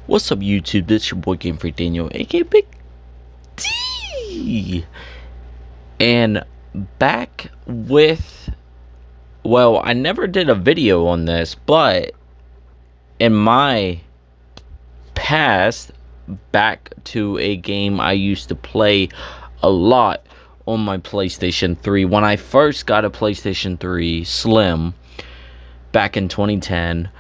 What's up, YouTube? This your boy Game Freak Daniel, aka Big D, and back with, well, I never did a video on this, but in my past, back to a game I used to play a lot on my PlayStation 3. When I first got a PlayStation 3 Slim back in 2010,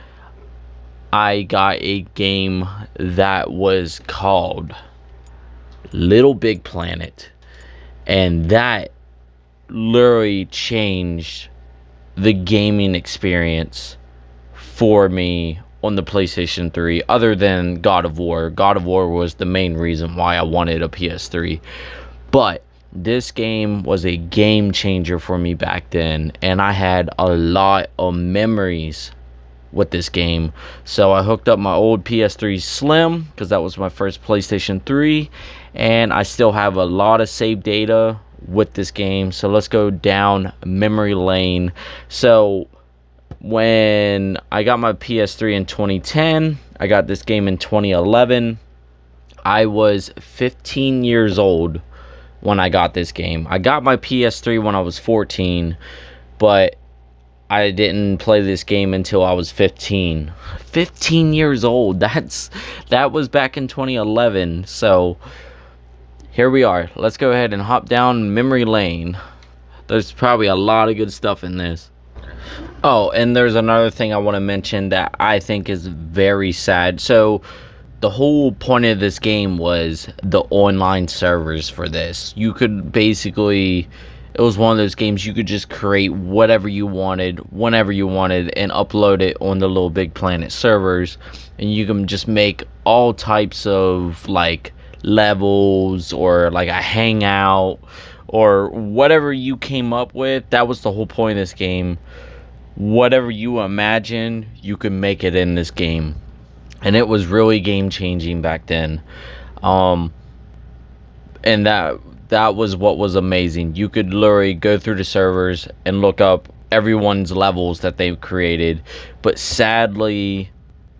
I got a game that was called LittleBigPlanet, and that literally changed the gaming experience for me on the PlayStation 3. Other than God of War was the main reason why I wanted a PS3, but this game was a game changer for me back then, and I had a lot of memories with this game. So I hooked up my old PS3 Slim, because that was my first PlayStation 3, and I still have a lot of saved data with this game. So let's go down memory lane. So when I got my PS3 in 2010, I got this game in 2011. I was 15 years old when I got this game. I got my PS3 when I was 14, but I didn't play this game until I was 15. 15 years old. That was back in 2011. So here we are. Let's go ahead and hop down memory lane. There's probably a lot of good stuff in this. Oh, and there's another thing I want to mention that I think is very sad. So the whole point of this game was the online servers for this. You could basically, it was one of those games you could just create whatever you wanted, whenever you wanted, and upload it on the LittleBigPlanet servers. And you can just make all types of, like, levels or, like, a hangout or whatever you came up with. That was the whole point of this game. Whatever you imagine, you can make it in this game. And it was really game-changing back then. And that was what was amazing. You could literally go through the servers and look up everyone's levels that they've created. But sadly,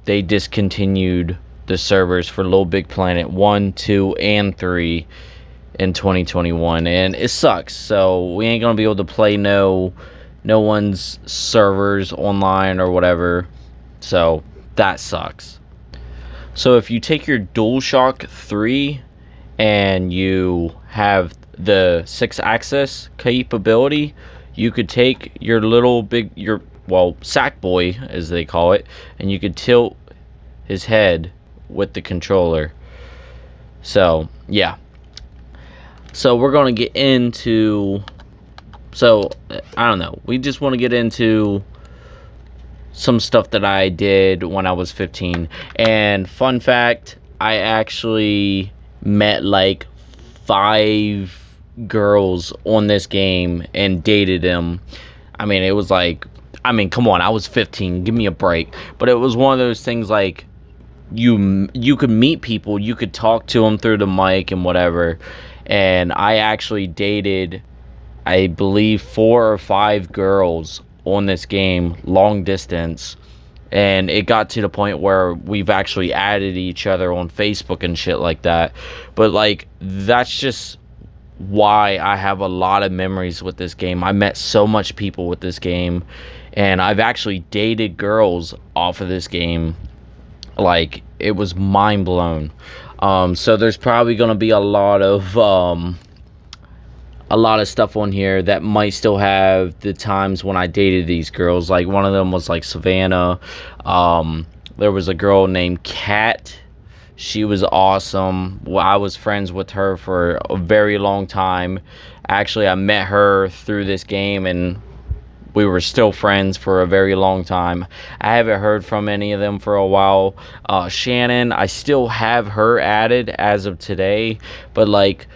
they discontinued the servers for LittleBigPlanet 1, 2, and 3 in 2021. And it sucks. So we ain't going to be able to play no one's servers online or whatever. So that sucks. So if you take your DualShock 3 and you have the 6-axis capability, you could take your Sackboy, as they call it, and you could tilt his head with the controller. So yeah. So we're going to get into, I don't know, we just want to get into some stuff that I did when I was 15. And fun fact, I actually met like 5 girls on this game and dated them. I mean, it was like, come on, I was 15, give me a break. But it was one of those things, like, you could meet people, you could talk to them through the mic and whatever. And I actually dated, I believe, 4 or 5 girls on this game, long distance. And it got to the point where we've actually added each other on Facebook and shit like that. But, like, that's just why I have a lot of memories with this game. I met so much people with this game, and I've actually dated girls off of this game. Like, it was mind blown. So there's probably gonna be a lot of stuff on here that might still have the times when I dated these girls. Like, one of them was like Savannah. There was a girl named Kat. She was awesome. Well, I was friends with her for a very long time. Actually, I met her through this game, and we were still friends for a very long time. I haven't heard from any of them for a while. Shannon, I still have her added as of today, but, like,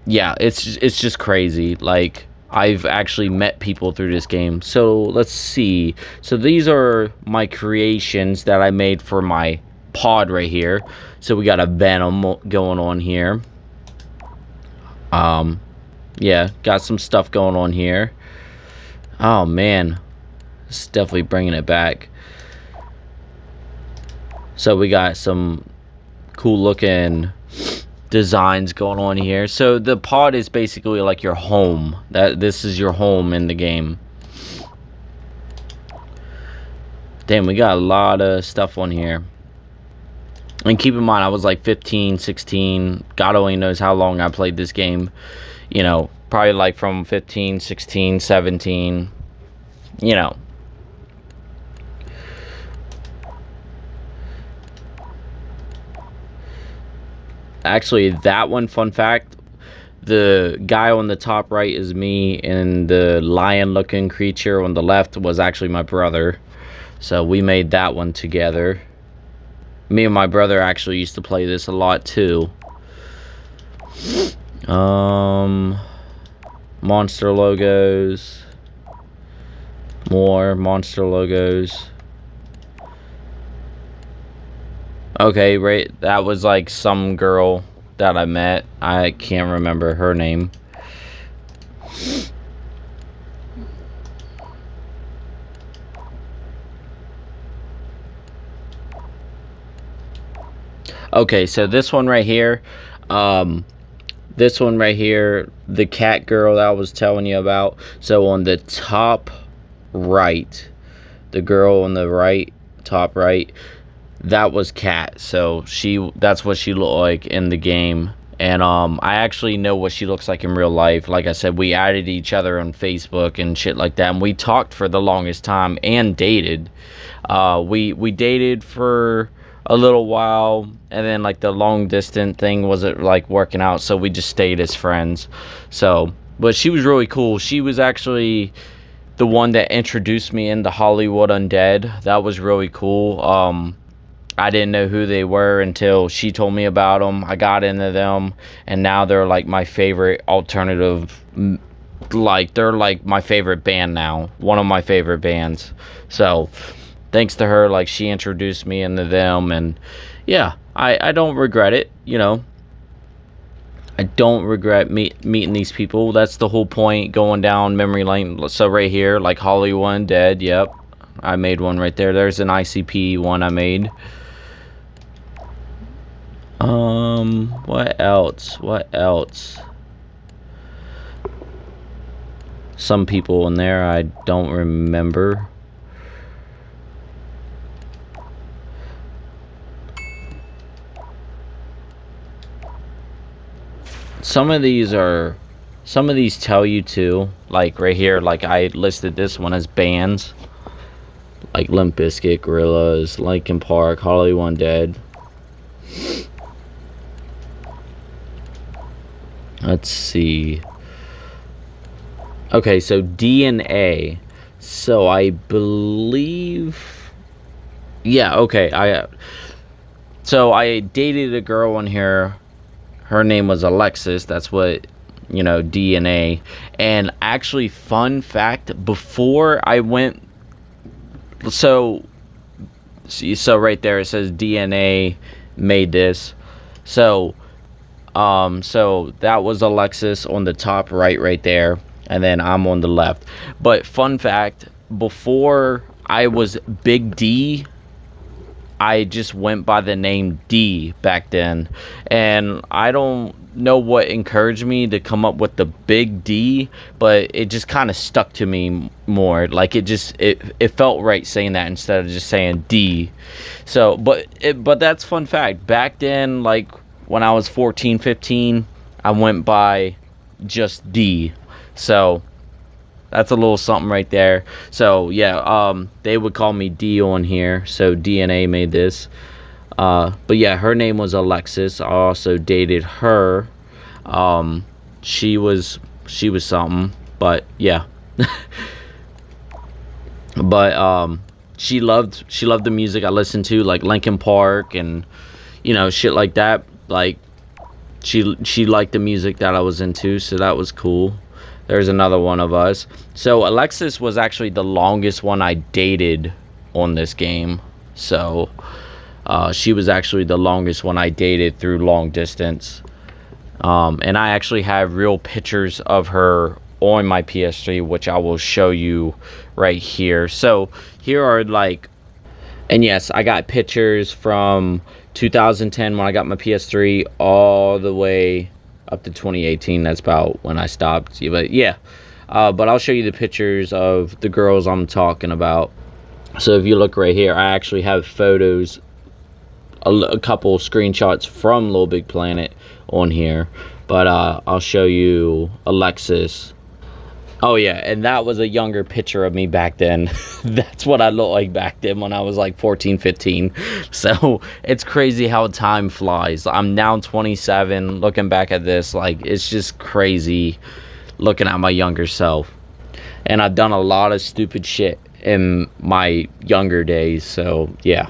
yeah, it's just crazy. Like, I've actually met people through this game. So let's see. So these are my creations that I made for my pod right here. So we got a Venom going on here. Yeah, got some stuff going on here. Oh man, it's definitely bringing it back. So we got some cool looking designs going on here. So the pod is basically like your home. This is your home in the game. Damn, we got a lot of stuff on here. And keep in mind, I was like 15, 16. God only knows how long I played this game. You know, probably like from 15, 16, 17. You know. Actually, that one, fun fact, the guy on the top right is me, and the lion-looking creature on the left was actually my brother. So we made that one together. Me and my brother actually used to play this a lot too. Monster logos. More monster logos. Okay, right, that was like some girl that I met. I can't remember her name. Okay, so this one right here, the cat girl that I was telling you about. So on the top right, the girl on the right, top right, that was Cat. So that's what she looked like in the game. And I actually know what she looks like in real life. Like I said, we added each other on Facebook and shit like that, and we talked for the longest time and dated. We dated for a little while, and then like the long distance thing wasn't like working out, so we just stayed as friends. So, but she was really cool. She was actually the one that introduced me into Hollywood Undead. That was really cool. I didn't know who they were until she told me about them. I got into them, and now they're like my favorite alternative. Like, they're like my favorite band now. One of my favorite bands. So, thanks to her, like, she introduced me into them, and yeah, I don't regret it, you know. I don't regret meeting these people. That's the whole point, going down memory lane. So right here, like Hollywood Dead, yep. I made one right there. There's an ICP one I made. What else? What else? Some people in there I don't remember. Some of these tell you too. Like right here, like I listed this one as bands. Like Limp Bizkit, Gorillaz, Linkin Park, Hollywood Dead. Let's see. Okay, so DNA. So I believe, yeah, okay. So I dated a girl on here. Her name was Alexis. That's what, you know, DNA. And actually, fun fact, before I went, so right there it says DNA made this. So that was Alexis on the top right there, and then I'm on the left. But fun fact, before I was Big D, I just went by the name D back then, and I don't know what encouraged me to come up with the Big D, but it just kind of stuck to me more. Like it felt right saying that instead of just saying D. So but that's fun fact. Back then, like when I was 14, 15, I went by just D. So that's a little something right there. So yeah, they would call me D on here. So DNA made this. But yeah, her name was Alexis. I also dated her. She was something. But yeah. But she loved the music I listened to, like Linkin Park and, you know, shit like that. Like she liked the music that I was into, so that was cool. There's another one of us. So Alexis was actually the longest one I dated on this game. So she was actually the longest one I dated through long distance. And I actually have real pictures of her on my PS3, which I will show you right here. So here are like, And yes, I got pictures from 2010 when I got my PS3 all the way up to 2018. That's about when I stopped. But yeah, but I'll show you the pictures of the girls I'm talking about. So if you look right here, I actually have photos, a couple screenshots from LittleBigPlanet on here. But I'll show you Alexis. Oh yeah, and that was a younger picture of me back then. That's what I looked like back then when I was like 14, 15. So it's crazy how time flies. I'm now 27, looking back at this, like it's just crazy looking at my younger self. And I've done a lot of stupid shit in my younger days, so yeah.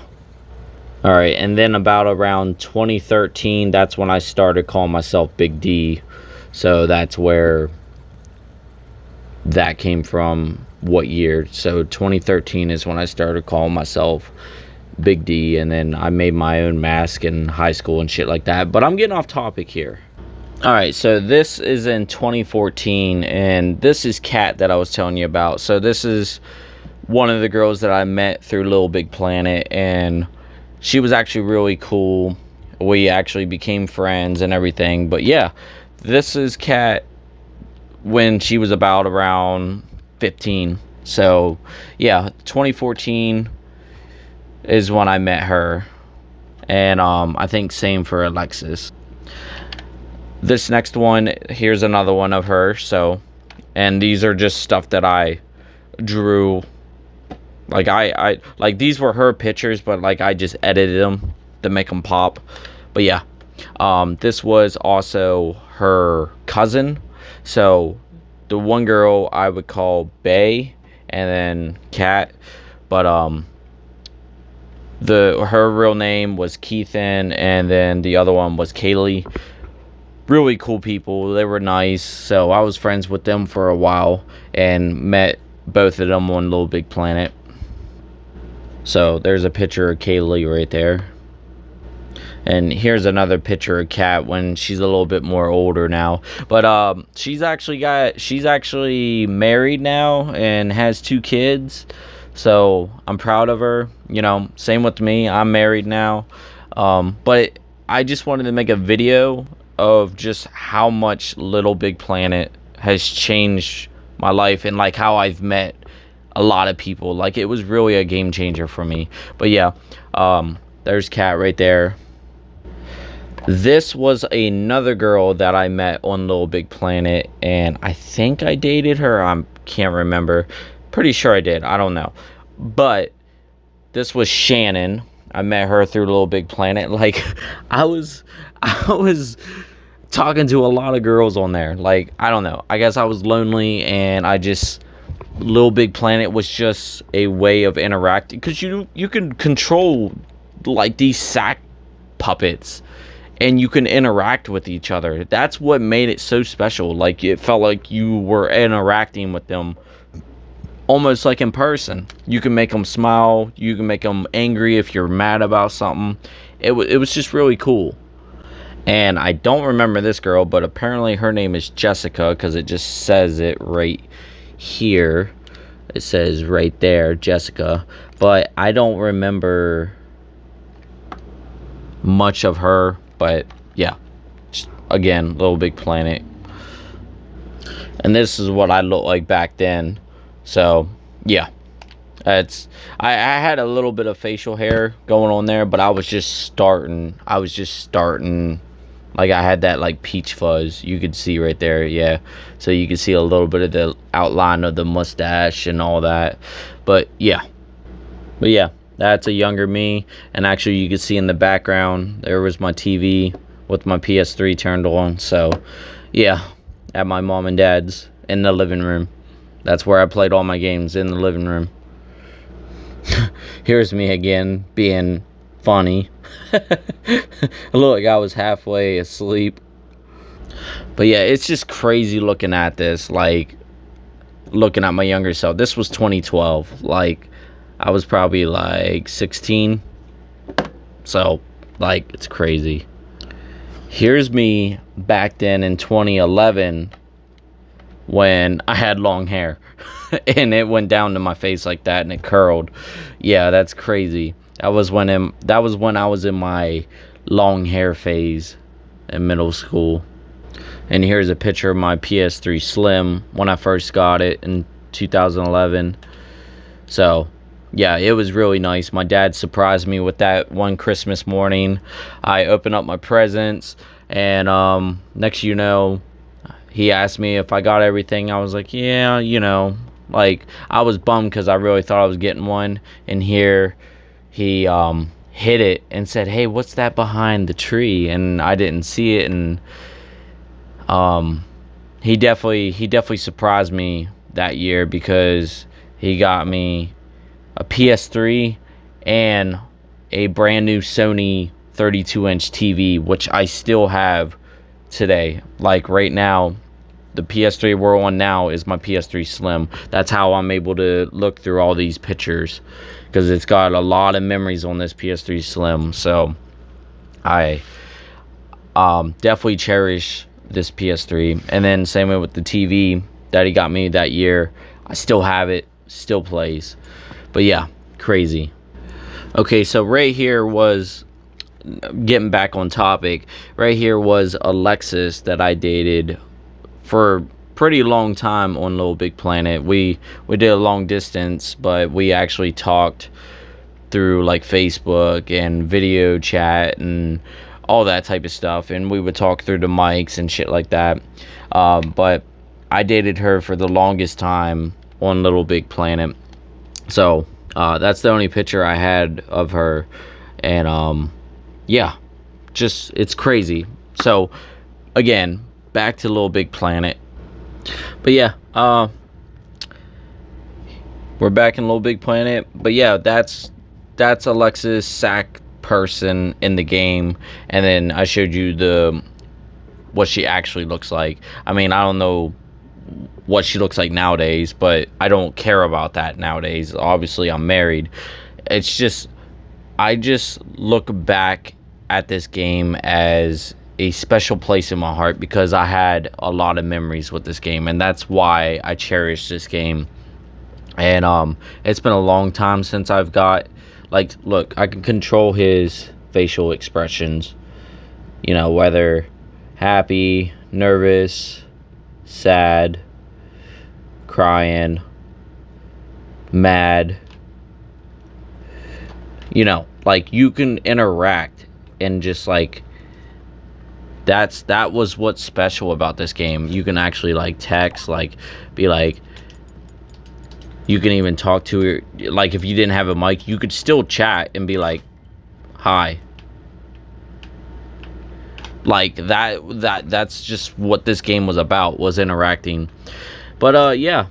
All right, and then about around 2013, that's when I started calling myself Big D. So that's where that came from. What year? So 2013 is when I started calling myself Big D, and then I made my own mask in high school and shit like that. But I'm getting off topic here. All right, so this is in 2014, and this is Kat that I was telling you about. So this is one of the girls that I met through LittleBigPlanet, and she was actually really cool. We actually became friends and everything. But yeah, this is Kat when she was about around 15. So yeah, 2014 is when I met her. And I think same for Alexis. This next one, here's another one of her. So, and these are just stuff that I drew. Like I like, these were her pictures, but like I just edited them to make them pop. But yeah, this was also her cousin. So the one girl I would call Bay, and then Kat, but her real name was Keithan, and then the other one was Kaylee. Really cool people. They were nice. So I was friends with them for a while and met both of them on LittleBigPlanet. So there's a picture of Kaylee right there. And here's another picture of Kat when she's a little bit more older now. But she's actually married now and has 2 kids. So I'm proud of her. You know, same with me. I'm married now. But I just wanted to make a video of just how much LittleBigPlanet has changed my life, and like how I've met a lot of people. Like, it was really a game changer for me. But yeah, there's Kat right there. This was another girl that I met on LittleBigPlanet, and I think I dated her. I can't remember. Pretty sure I did. I don't know. But this was Shannon. I met her through LittleBigPlanet. Like, I was talking to a lot of girls on there. Like, I don't know. I guess I was lonely, and LittleBigPlanet was just a way of interacting, because you can control like these sack puppets, and you can interact with each other. That's what made it so special. Like, it felt like you were interacting with them almost like in person. You can make them smile. You can make them angry if you're mad about something. It was just really cool. And I don't remember this girl, but apparently her name is Jessica, because it just says it right here. It says right there, Jessica. But I don't remember much of her. But yeah, again, LittleBigPlanet. And this is what I looked like back then. So yeah, I had a little bit of facial hair going on there, but I was just starting. Like, I had that like peach fuzz. You could see right there, yeah. So you could see a little bit of the outline of the mustache and all that. But yeah, that's a younger me. And actually, you could see in the background there was my TV with my PS3 turned on. So yeah, at my mom and dad's in the living room. That's where I played all my games, in the living room. Here's me again being funny. I look like I was halfway asleep. But yeah, it's just crazy looking at this, like looking at my younger self. This was 2012. Like, I was probably like 16. So like, it's crazy. Here's me back then in 2011 when I had long hair and it went down to my face like that and it curled. Yeah, that's crazy. That was when I was in my long hair phase in middle school. And here's a picture of my PS3 Slim when I first got it in 2011. So, yeah, it was really nice. My dad surprised me with that one Christmas morning. I opened up my presents, and next you know, he asked me if I got everything. I was like, yeah, like I was bummed because I really thought I was getting one. And here he hit it and said, "Hey, what's that behind the tree?" And I didn't see it, and um, he definitely surprised me that year because he got me a PS3 and a brand new Sony 32-inch TV, which I still have today. Like right now, the PS3 we're on now is my PS3 Slim. That's how I'm able to look through all these pictures, because it's got a lot of memories on this PS3 Slim. So I definitely cherish this PS3. And then same way with the TV that he got me that year. I still have it, still plays. But yeah, crazy. Okay, so right here was, getting back on topic, right here was Alexis that I dated for a pretty long time on LittleBigPlanet. We did a long distance, but we actually talked through like Facebook and video chat and all that type of stuff, and we would talk through the mics and shit like that. But I dated her for the longest time on LittleBigPlanet. So that's the only picture I had of her, and yeah, just it's crazy. So again, back to LittleBigPlanet. But yeah, we're back in LittleBigPlanet. But yeah, that's Alexis Sack person in the game, and then I showed you what she actually looks like. I mean, I don't know what she looks like nowadays, but I don't care about that nowadays. Obviously, I'm married. It's just, I just look back at this game as a special place in my heart because I had a lot of memories with this game, and that's why I cherish this game. And it's been a long time since I've got, like, look, I can control his facial expressions, whether happy, nervous, sad, crying, mad, like you can interact, and just like that was what's special about this game. You can actually like text, like be like, you can even talk to her, like if you didn't have a mic you could still chat and be like, hi. Like that's just what this game was about, was interacting. But yeah,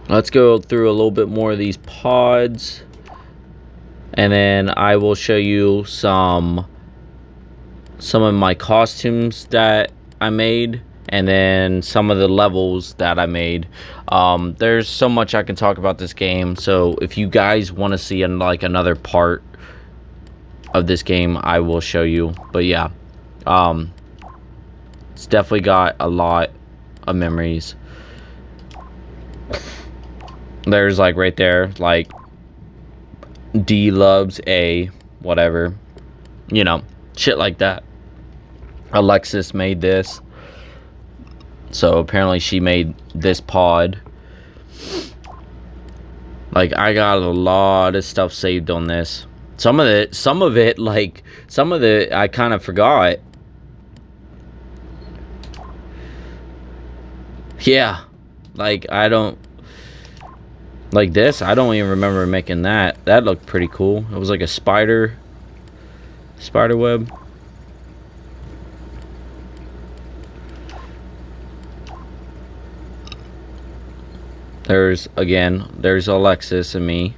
let's go through a little bit more of these pods, and then I will show you some of my costumes that I made, and then some of the levels that I made. There's so much I can talk about this game, so if you guys want to see like another part of this game, I will show you. But yeah, it's definitely got a lot of memories. There's like right there, like D loves A, whatever, shit like that. Alexis made this, so apparently she made this pod. Like, I got a lot of stuff saved on this. Some of it I kind of forgot. Yeah, like I don't like this. I don't even remember making that. That looked pretty cool. It was like a spider web. There's Alexis and me.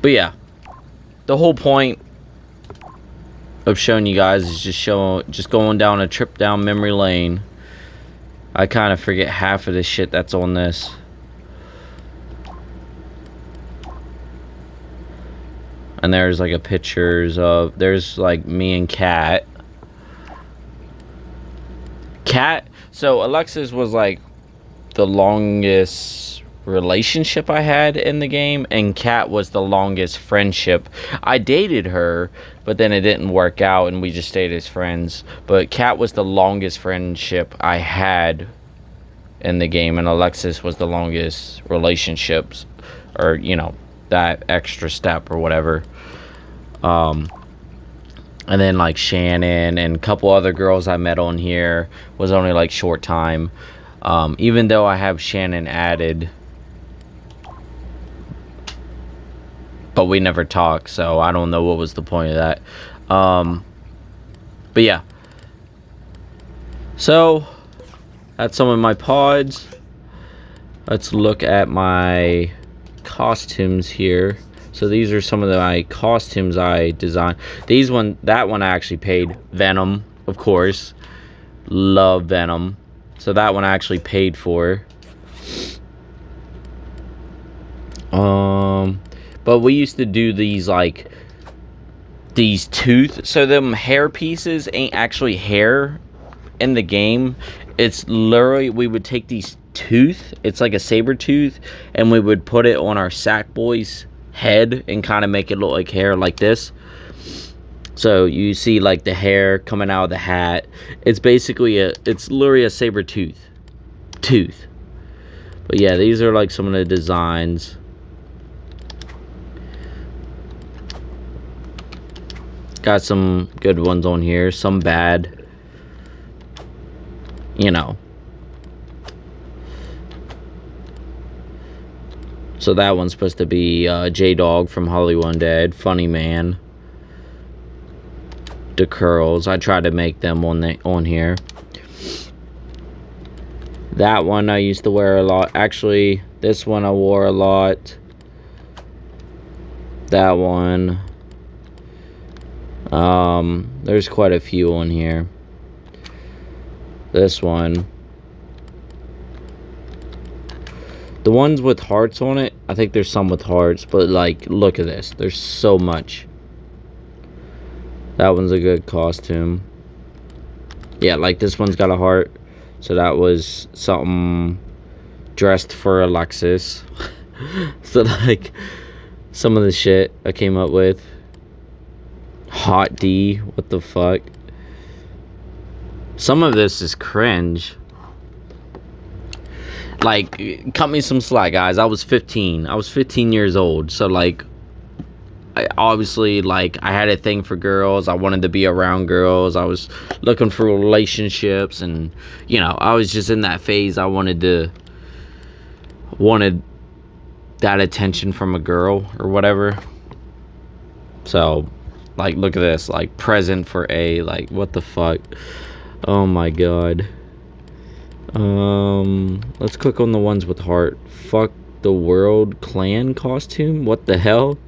But yeah, the whole point of showing you guys is just going down a trip down memory lane. I kind of forget half of the shit that's on this. And there's like there's like me and Kat. So Alexis was like the longest relationship I had in the game, and Kat was the longest friendship. I dated her, but then it didn't work out and we just stayed as friends. But Kat was the longest friendship I had in the game, and Alexis was the longest relationships, or you know, that extra step or whatever. And then like Shannon and a couple other girls I met on here was only like short time. Even though I have Shannon added, but we never talk, so I don't know what was the point of that. But yeah, so that's some of my pods. Let's look at my costumes here. So these are some of my costumes I designed. That one I actually paid. Venom, of course. Love Venom. So that one I actually paid for. But we used to do these like these tooth. So them hair pieces ain't actually hair in the game. It's literally, we would take these tooth. It's like a saber tooth, and we would put it on our Sackboy's head and kind of make it look like hair, like this. So you see like the hair coming out of the hat. It's basically it's literally a saber tooth. But yeah, these are like some of the designs. Got some good ones on here, some bad, you know. So that one's supposed to be J-Dog from Hollywood Undead, Funny Man, the curls. I tried to make them on here. That one I used to wear a lot. Actually, this one I wore a lot. That one. There's quite a few on here. This one. The ones with hearts on it, I think there's some with hearts, but like, look at this. There's so much. That one's a good costume. Yeah, like this one's got a heart. So that was something dressed for Alexis. So like, some of the shit I came up with. Hot D, what the fuck? Some of this is cringe. Like, cut me some slack, guys. I was 15. I was 15 years old. So, like, obviously, like, I had a thing for girls. I wanted to be around girls. I was looking for relationships. And, you know, I was just in that phase. I wanted that attention from a girl or whatever. So, like, look at this. Like, present for A. Like, what the fuck? Oh, my God. Let's click on the ones with heart. Fuck the world clan costume. What the hell?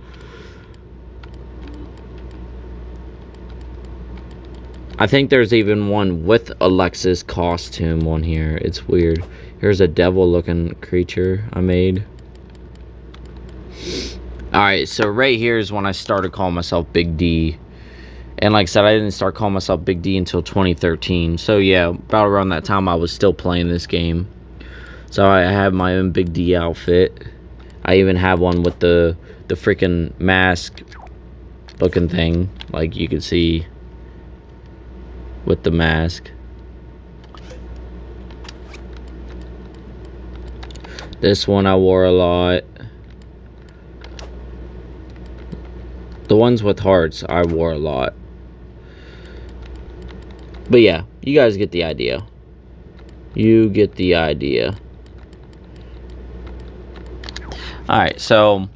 I think there's even one with Alexis costume on here. It's weird. Here's a devil looking creature I made. Alright, so right here is when I started calling myself Big D. And like I said, I didn't start calling myself Big D until 2013. So yeah, about around that time I was still playing this game. So I have my own Big D outfit. I even have one with the freaking mask looking thing. Like you can see with the mask. This one I wore a lot. The ones with hearts I wore a lot. But yeah, you guys get the idea. You get the idea. Alright, so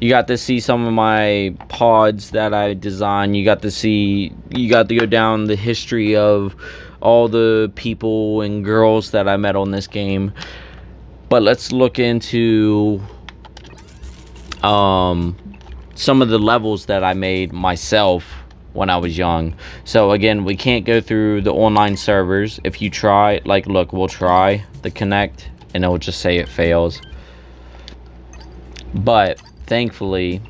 you got to see some of my pods that I designed. You got to go down the history of all the people and girls that I met on this game. But let's look into some of the levels that I made myself when I was young. So again, we can't go through the online servers. If you try, like, look, we'll try the connect and it'll just say it fails. But thankfully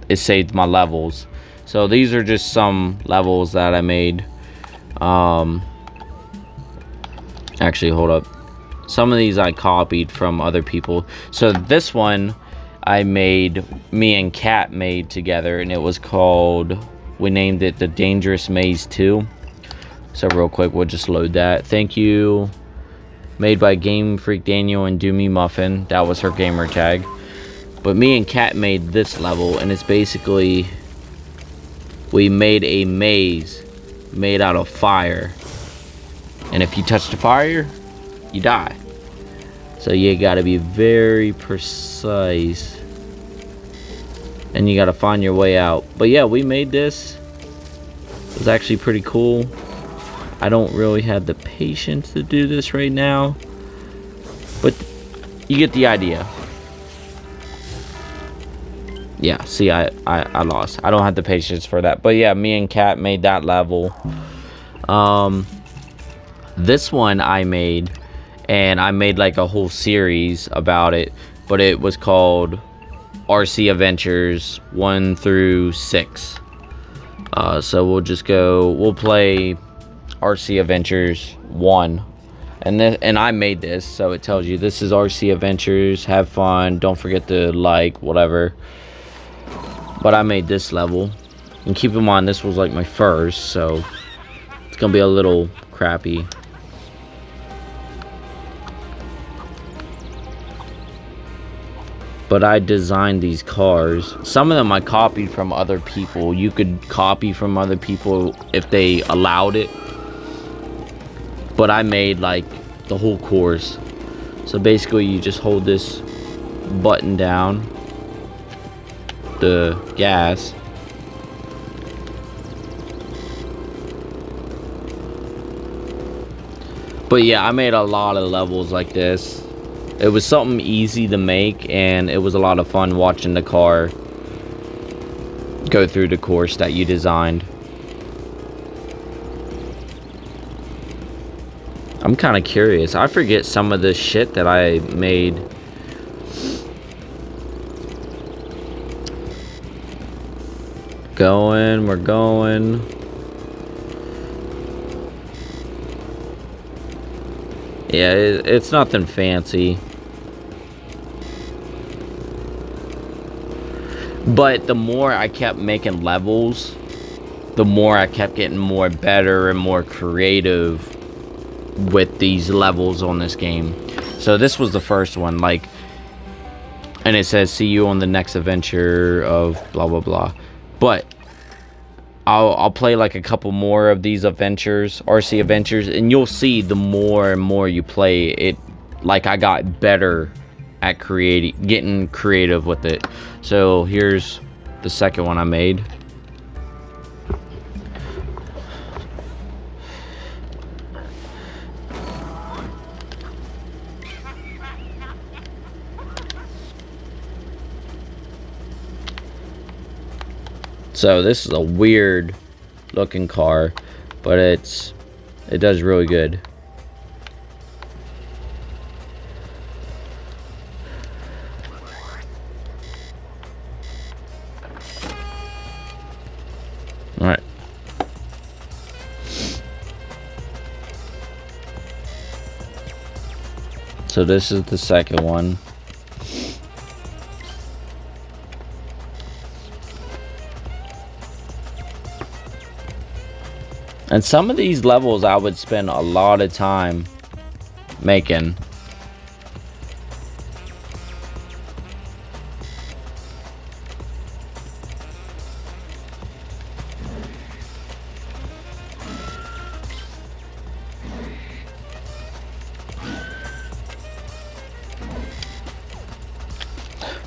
it saved my levels. So these are just some levels that I made. Actually, hold up. Some of these I copied from other people. So this one me and Kat made together, and it was called, we named it the Dangerous Maze 2. So real quick, we'll just load that. Thank you. Made by Game Freak Daniel and Doomy Muffin. That was her gamer tag. But me and Kat made this level, and it's basically, we made a maze made out of fire. And if you touch the fire, you die. So you gotta be very precise. And you gotta find your way out. But yeah, we made this. It was actually pretty cool. I don't really have the patience to do this right now. But you get the idea. Yeah, see, I lost. I don't have the patience for that. But yeah, me and Kat made that level. This one I made, and I made like a whole series about it, but it was called RC Adventures 1 through 6. So we'll play RC Adventures 1. And I made this, so it tells you this is RC Adventures, have fun, don't forget to like, whatever. But I made this level. And keep in mind, this was like my first, so it's gonna be a little crappy. But I designed these cars. Some of them I copied from other people. You could copy from other people if they allowed it. But I made like the whole course. So basically you just hold this button down, the gas, but yeah, I made a lot of levels like this. It was something easy to make, and it was a lot of fun watching the car go through the course that you designed. I'm kind of curious. I forget some of the shit that I made. We're going. Yeah, it's nothing fancy. But the more I kept making levels, the more I kept getting more better and more creative with these levels on this game. So this was the first one, like, and it says see you on the next adventure of blah blah blah. But I'll play like a couple more of these adventures, RC adventures, and you'll see the more and more you play it, like I got better at getting creative with it. So here's the second one I made. So this is a weird looking car, but it does really good. All right. So this is the second one. And some of these levels I would spend a lot of time making.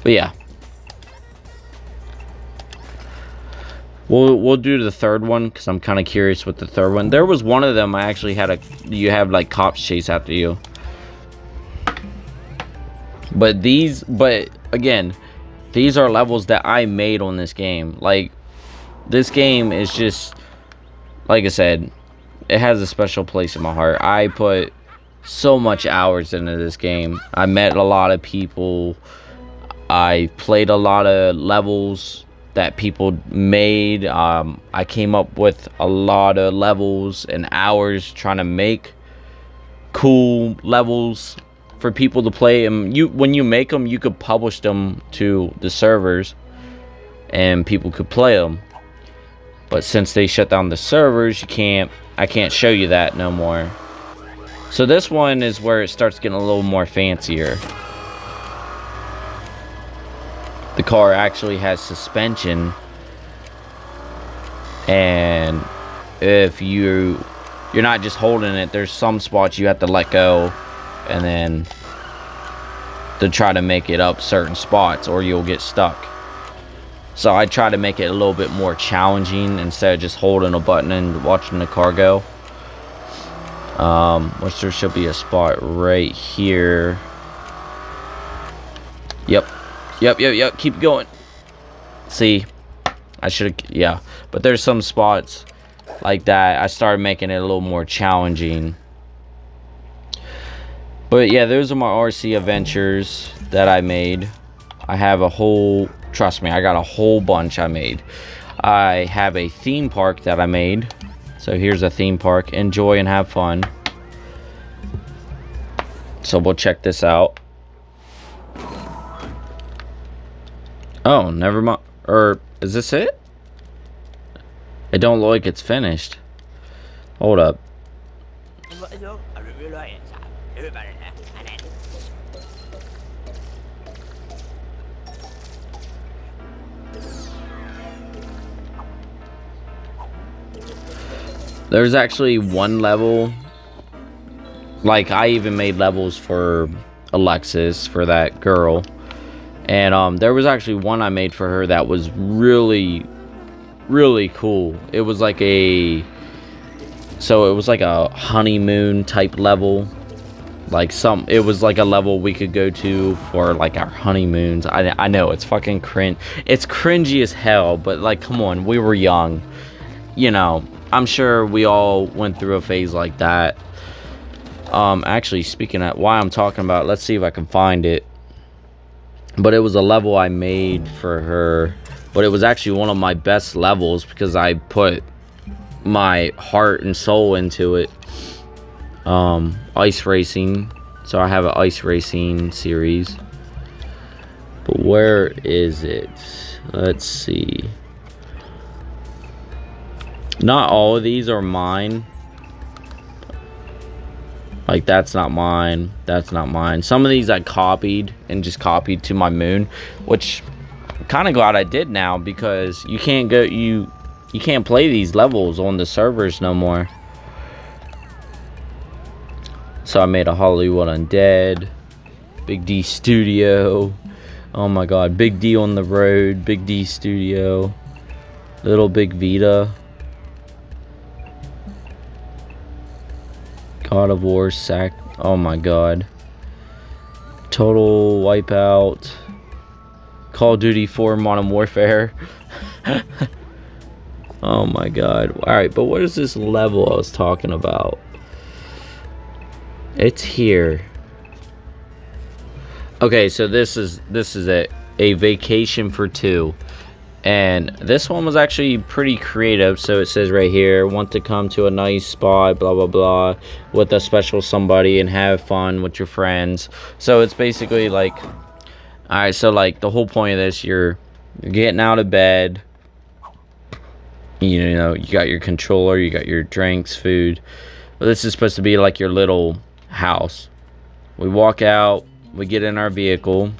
But yeah. We'll do the third one because I'm kind of curious with the third one. There was one of them I actually had you have like cops chase after you. But again, these are levels that I made on this game. Like, this game is just, like I said, it has a special place in my heart. I put so much hours into this game. I met a lot of people. I played a lot of levels that people made. I came up with a lot of levels and hours trying to make cool levels for people to play them. When you make them, you could publish them to the servers, and people could play them. But since they shut down the servers, I can't show you that no more. So this one is where it starts getting a little more fancier. The car actually has suspension, and if you're not just holding it, there's some spots you have to let go and then to try to make it up certain spots, or you'll get stuck. So I try to make it a little bit more challenging instead of just holding a button and watching the car go. Which there should be a spot right here. Yep. Keep going. See, I should have, yeah. But there's some spots like that. I started making it a little more challenging. But yeah, those are my RC adventures that I made. I have a whole, trust me, I got a whole bunch I made. I have a theme park that I made. So here's a theme park. Enjoy and have fun. So we'll check this out. Oh, never mind. Or is this it? It don't look like it's finished. Hold up. There's actually one level. Like, I even made levels for Alexis, for that girl. And there was actually one I made for her that was really, really cool. It was like a honeymoon type level. It was like a level we could go to for like our honeymoons. I know it's fucking cringe. It's cringy as hell, but like, come on, we were young. You know, I'm sure we all went through a phase like that. Actually, speaking of why I'm talking about, let's see if I can find it. But it was a level I made for her. But it was actually one of my best levels because I put my heart and soul into it. Ice racing. So I have an ice racing series. But where is it? Let's see. Not all of these are mine. Like, that's not mine. That's not mine. Some of these I copied and just copied to my moon, which I'm kind of glad I did now, because you can't go, you can't play these levels on the servers no more. So I made a Hollywood Undead, Big D Studio. Oh my god, Big D on the road, Big D Studio, Little Big Vita. God of War, oh my god. Total Wipeout. Call of Duty 4 Modern Warfare. Oh my god. Alright, but what is this level I was talking about? It's here. Okay, so this is a vacation for two. And this one was actually pretty creative. So it says right here, want to come to a nice spot, blah, blah, blah, with a special somebody and have fun with your friends. So it's basically like, all right, so like the whole point of this, you're getting out of bed. You know, you got your controller, you got your drinks, food. But this is supposed to be like your little house. We walk out, we get in our vehicle.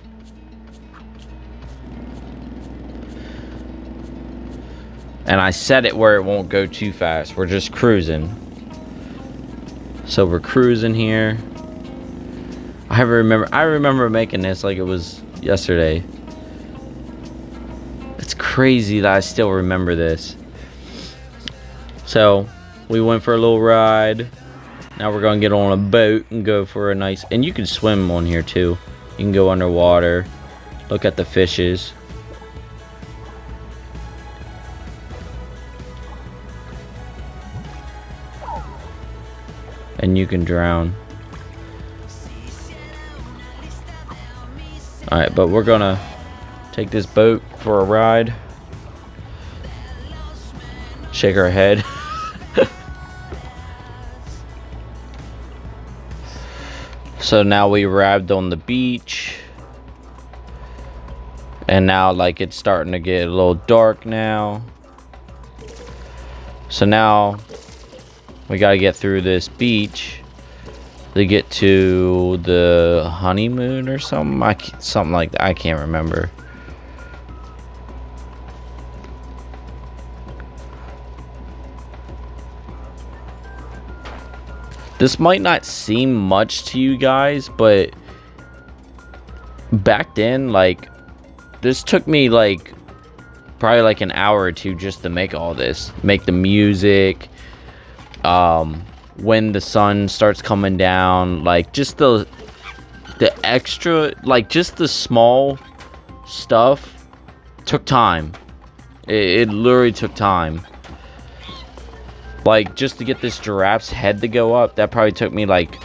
And I set it where it won't go too fast. We're just cruising. So we're cruising here. I remember making this like it was yesterday. It's crazy that I still remember this. So we went for a little ride. Now we're gonna get on a boat and go for a nice, and you can swim on here too. You can go underwater, look at the fishes. And you can drown. Alright, but we're gonna take this boat for a ride. Shake our head. So now we arrived on the beach. And now, like, it's starting to get a little dark now. So now we gotta get through this beach to get to the honeymoon or something. Something like that. I can't remember. This might not seem much to you guys, but back then, like, this took me like probably like an hour or two just to make all this. Make the music. When the sun starts coming down, like just the extra, like just the small stuff took time. It literally took time. Like, just to get this giraffe's head to go up, that probably took me like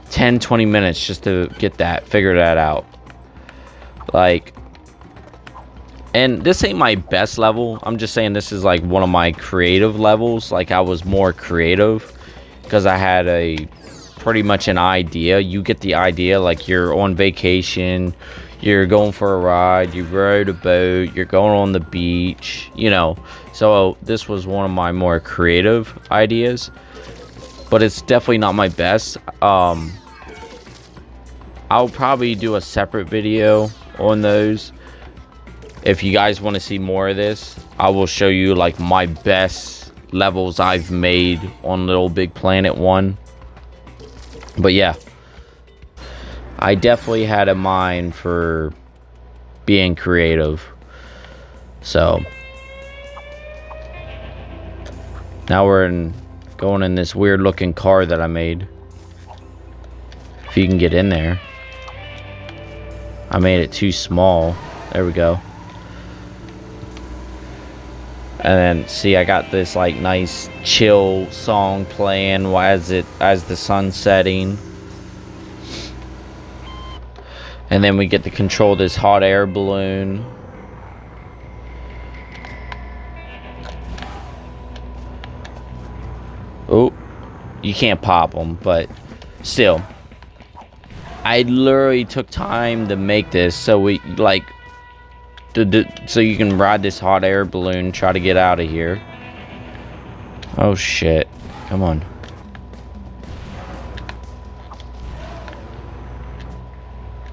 10-20 minutes just to get that, figure that out. Like, and this ain't my best level. I'm just saying this is like one of my creative levels. Like, I was more creative because I had a pretty much an idea. You get the idea, like you're on vacation, you're going for a ride, you rode a boat, you're going on the beach, you know. So this was one of my more creative ideas, but it's definitely not my best. I'll probably do a separate video on those. If you guys want to see more of this, I will show you like my best levels I've made on LittleBigPlanet 1. But yeah, I definitely had a mind for being creative. So now we're going in this weird looking car that I made. If you can get in there. I made it too small. There we go. And then see, I got this like nice chill song playing as the sun's setting. And then we get to control this hot air balloon. Oh, you can't pop them, but still. I literally took time to make this so we like so you can ride this hot air balloon, try to get out of here. Oh shit. Come on.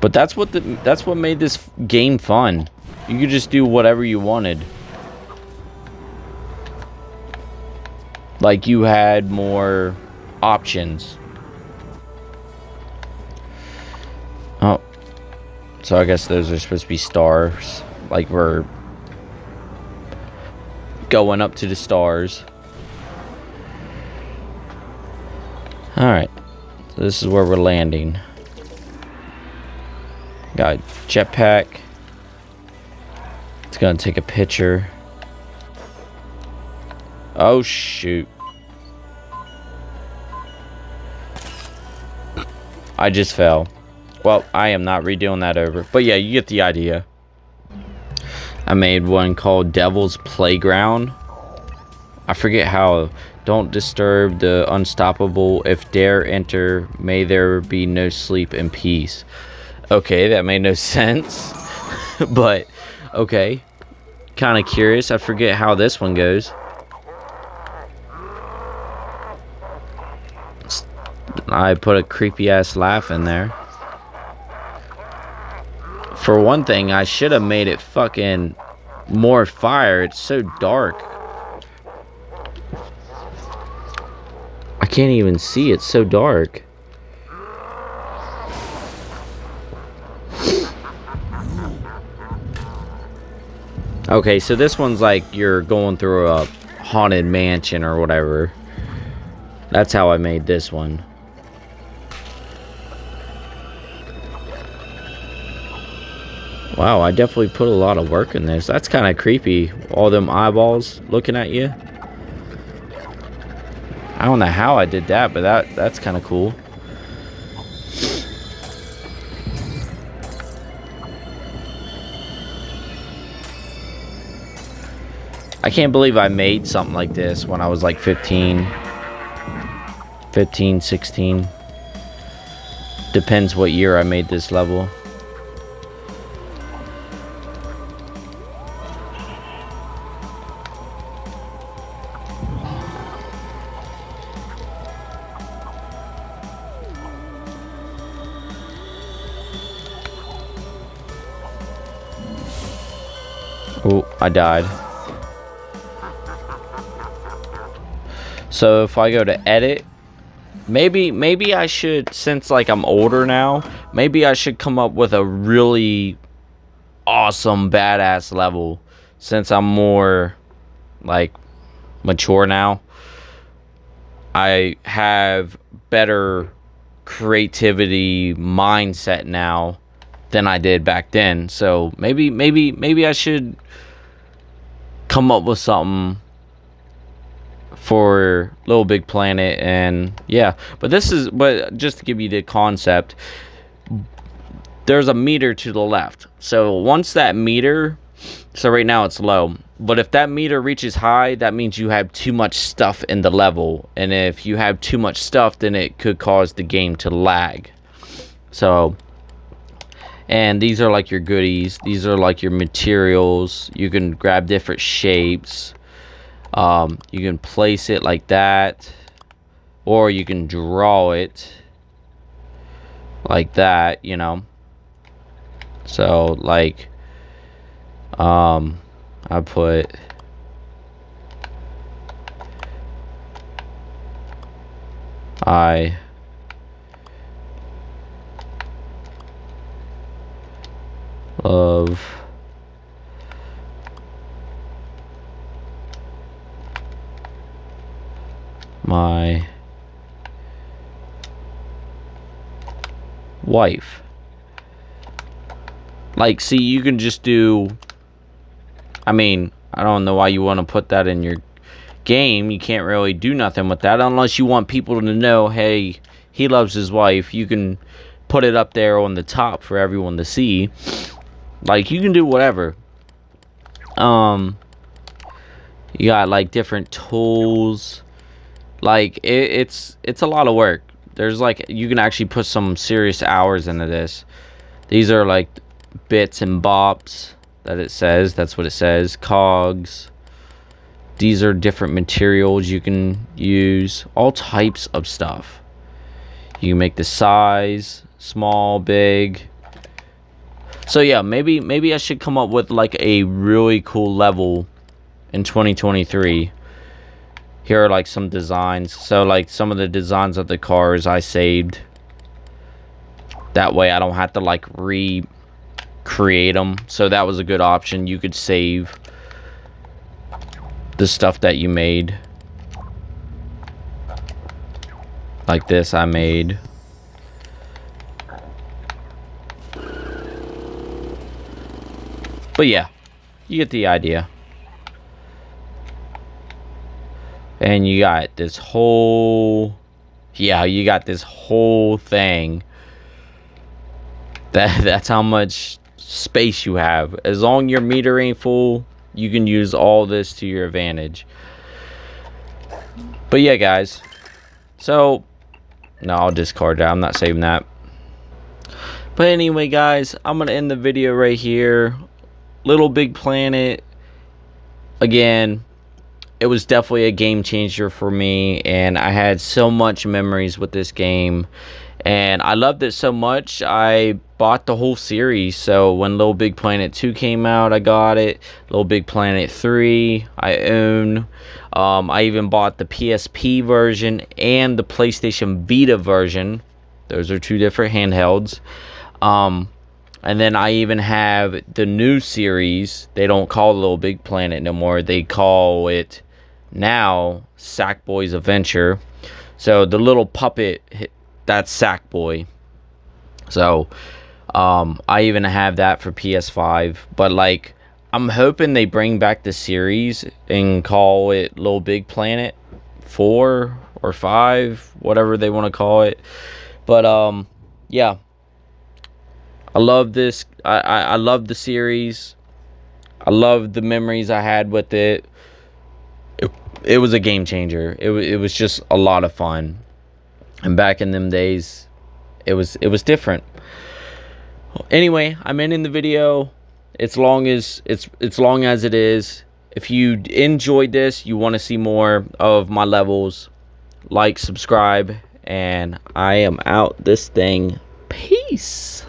But that's what made this game fun. You could just do whatever you wanted. Like, you had more options. Oh. So I guess those are supposed to be stars. Like, we're going up to the stars. Alright. So this is where we're landing. Got a jetpack. It's gonna take a picture. Oh shoot. I just fell. Well, I am not redoing that over. But yeah, you get the idea. I made one called Devil's Playground. I forget how. Don't disturb the unstoppable. If dare enter, may there be no sleep in peace. Okay, that made no sense. But, okay. Kind of curious. I forget how this one goes. I put a creepy ass laugh in there. For one thing, I should have made it fucking more fire. It's so dark. I can't even see. It's so dark. Okay, so this one's like you're going through a haunted mansion or whatever. That's how I made this one. Wow, I definitely put a lot of work in this. That's kind of creepy. All them eyeballs looking at you. I don't know how I did that, but that's kind of cool. I can't believe I made something like this when I was like 15, 16. Depends what year I made this level. Oh, I died. So if I go to edit, maybe I should, since like I'm older now, maybe I should come up with a really awesome badass level, since I'm more like mature now. I have better creativity mindset now than I did back then. So maybe I should come up with something for LittleBigPlanet. And yeah, but just to give you the concept, there's a meter to the left. So once that meter, so right now it's low, but if that meter reaches high, that means you have too much stuff in the level. And if you have too much stuff, then it could cause the game to lag. So, and these are like your goodies. These are like your materials. You can grab different shapes. You can place it like that, or you can draw it like that, you know. So like, I put I love my wife. Like, see, you can just do, I mean, I don't know why you want to put that in your game. You can't really do nothing with that unless you want people to know, hey, he loves his wife. You can put it up there on the top for everyone to see. Like, you can do whatever. You got like different tools. Like, it's a lot of work. There's like, you can actually put some serious hours into this. These are like bits and bops that it says. That's what it says. Cogs. These are different materials you can use. All types of stuff. You can make the size small, big. So yeah, maybe I should come up with like a really cool level in 2023. Here are like some designs. So like some of the designs of the cars I saved. That way I don't have to like recreate them. So that was a good option. You could save the stuff that you made. Like this I made. But yeah, you get the idea. And you got this whole, yeah, you got this whole thing. That's how much space you have. As long as your meter ain't full, you can use all this to your advantage. But yeah, guys. So, no, I'll discard that. I'm not saving that. But anyway, guys, I'm going to end the video right here. LittleBigPlanet. Again, it was definitely a game changer for me. And I had so much memories with this game. And I loved it so much, I bought the whole series. So when LittleBigPlanet 2 came out, I got it. LittleBigPlanet 3, I own. I even bought the PSP version and the PlayStation Vita version. Those are two different handhelds. And then I even have the new series. They don't call it LittleBigPlanet no more. They call it now Sackboy's Adventure. So the little puppet, that's Sackboy. So I even have that for PS5. But like, I'm hoping they bring back the series and call it LittleBigPlanet 4 or 5, whatever they want to call it. But yeah, I love this. I love the series. I love the memories I had with it. It was a game changer. It was just a lot of fun. And back in them days, it was different. Anyway, I'm ending the video. It's long as it is. If you enjoyed this, you want to see more of my levels, like, subscribe, and I am out this thing. Peace.